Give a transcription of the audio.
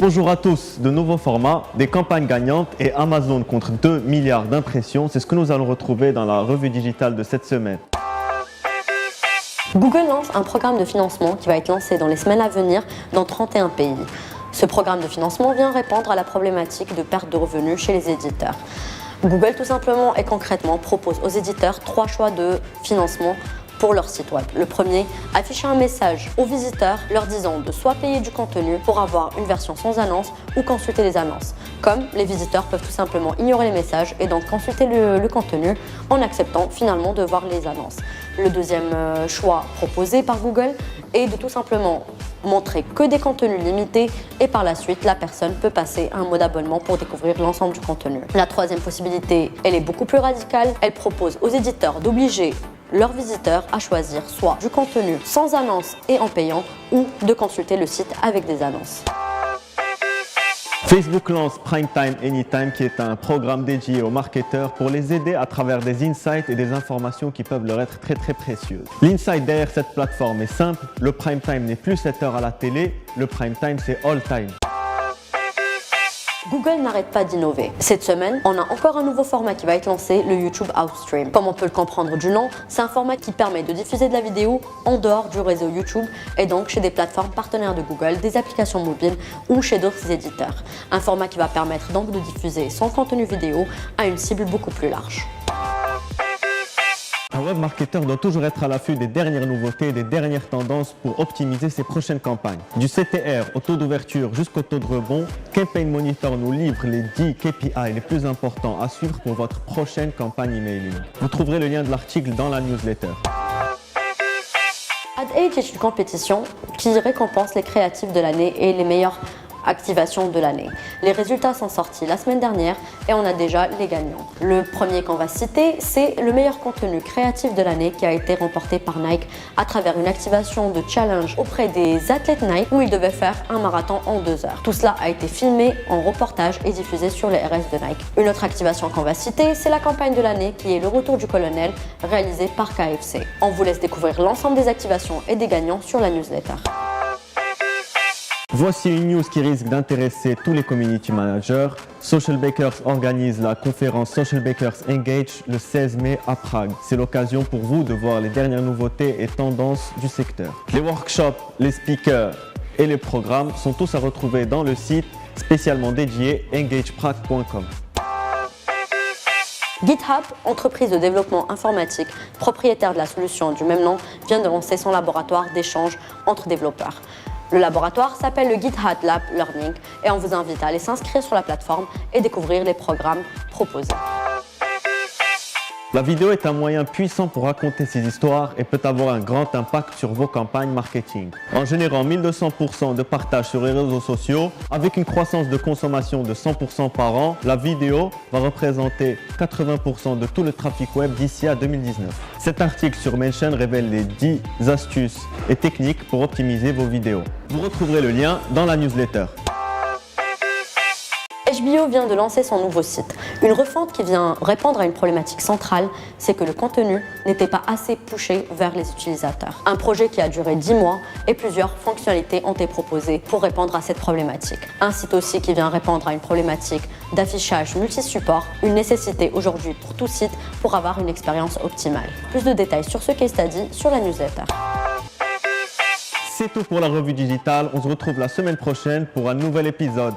Bonjour à tous, de nouveaux formats, des campagnes gagnantes et Amazon contre 2 milliards d'impressions, c'est ce que nous allons retrouver dans la revue digitale de cette semaine. Google lance un programme de financement qui va être lancé dans les semaines à venir dans 31 pays. Ce programme de financement vient répondre à la problématique de perte de revenus chez les éditeurs. Google tout simplement et concrètement propose aux éditeurs 3 choix de financement pour leur site web. Le premier, afficher un message aux visiteurs leur disant de soit payer du contenu pour avoir une version sans annonce ou consulter les annonces. Comme les visiteurs peuvent tout simplement ignorer les messages et donc consulter le contenu en acceptant finalement de voir les annonces. Le deuxième choix proposé par Google est de tout simplement montrer que des contenus limités et par la suite la personne peut passer à un mode abonnement pour découvrir l'ensemble du contenu. La troisième possibilité, elle est beaucoup plus radicale. Elle propose aux éditeurs d'obliger leurs visiteurs à choisir soit du contenu sans annonce et en payant ou de consulter le site avec des annonces. Facebook lance Prime Time Anytime qui est un programme dédié aux marketeurs pour les aider à travers des insights et des informations qui peuvent leur être très précieuses. L'insight derrière cette plateforme est simple, le Prime Time n'est plus 7 heures à la télé, le Prime Time c'est All Time. Google n'arrête pas d'innover. Cette semaine, on a encore un nouveau format qui va être lancé, le YouTube Outstream. Comme on peut le comprendre du nom, c'est un format qui permet de diffuser de la vidéo en dehors du réseau YouTube et donc chez des plateformes partenaires de Google, des applications mobiles ou chez d'autres éditeurs. Un format qui va permettre donc de diffuser son contenu vidéo à une cible beaucoup plus large. Un web marketeur doit toujours être à l'affût des dernières nouveautés et des dernières tendances pour optimiser ses prochaines campagnes. Du CTR au taux d'ouverture jusqu'au taux de rebond, Campaign Monitor nous livre les 10 KPI les plus importants à suivre pour votre prochaine campagne emailing. Vous trouverez le lien de l'article dans la newsletter. AdAge est une compétition qui récompense les créatifs de l'année et les meilleures activation de l'année. Les résultats sont sortis la semaine dernière et on a déjà les gagnants. Le premier qu'on va citer, c'est le meilleur contenu créatif de l'année qui a été remporté par Nike à travers une activation de challenge auprès des athlètes Nike où ils devaient faire un marathon en 2 heures. Tout cela a été filmé en reportage et diffusé sur les RS de Nike. Une autre activation qu'on va citer, c'est la campagne de l'année qui est le retour du colonel réalisé par KFC. On vous laisse découvrir l'ensemble des activations et des gagnants sur la newsletter. Voici une news qui risque d'intéresser tous les community managers. Social Bakers organise la conférence Social Bakers Engage le 16 mai à Prague. C'est l'occasion pour vous de voir les dernières nouveautés et tendances du secteur. Les workshops, les speakers et les programmes sont tous à retrouver dans le site spécialement dédié engageprague.com. GitHub, entreprise de développement informatique, propriétaire de la solution du même nom, vient de lancer son laboratoire d'échange entre développeurs. Le laboratoire s'appelle le GitHub Lab Learning et on vous invite à aller s'inscrire sur la plateforme et découvrir les programmes proposés. La vidéo est un moyen puissant pour raconter ses histoires et peut avoir un grand impact sur vos campagnes marketing. En générant 1200% de partage sur les réseaux sociaux, avec une croissance de consommation de 100% par an, la vidéo va représenter 80% de tout le trafic web d'ici à 2019. Cet article sur Mention révèle les 10 astuces et techniques pour optimiser vos vidéos. Vous retrouverez le lien dans la newsletter. HBO vient de lancer son nouveau site. Une refonte qui vient répondre à une problématique centrale, c'est que le contenu n'était pas assez poussé vers les utilisateurs. Un projet qui a duré 10 mois et plusieurs fonctionnalités ont été proposées pour répondre à cette problématique. Un site aussi qui vient répondre à une problématique d'affichage multi-support, une nécessité aujourd'hui pour tout site pour avoir une expérience optimale. Plus de détails sur ce case study sur la newsletter. C'est tout pour la revue digitale, on se retrouve la semaine prochaine pour un nouvel épisode.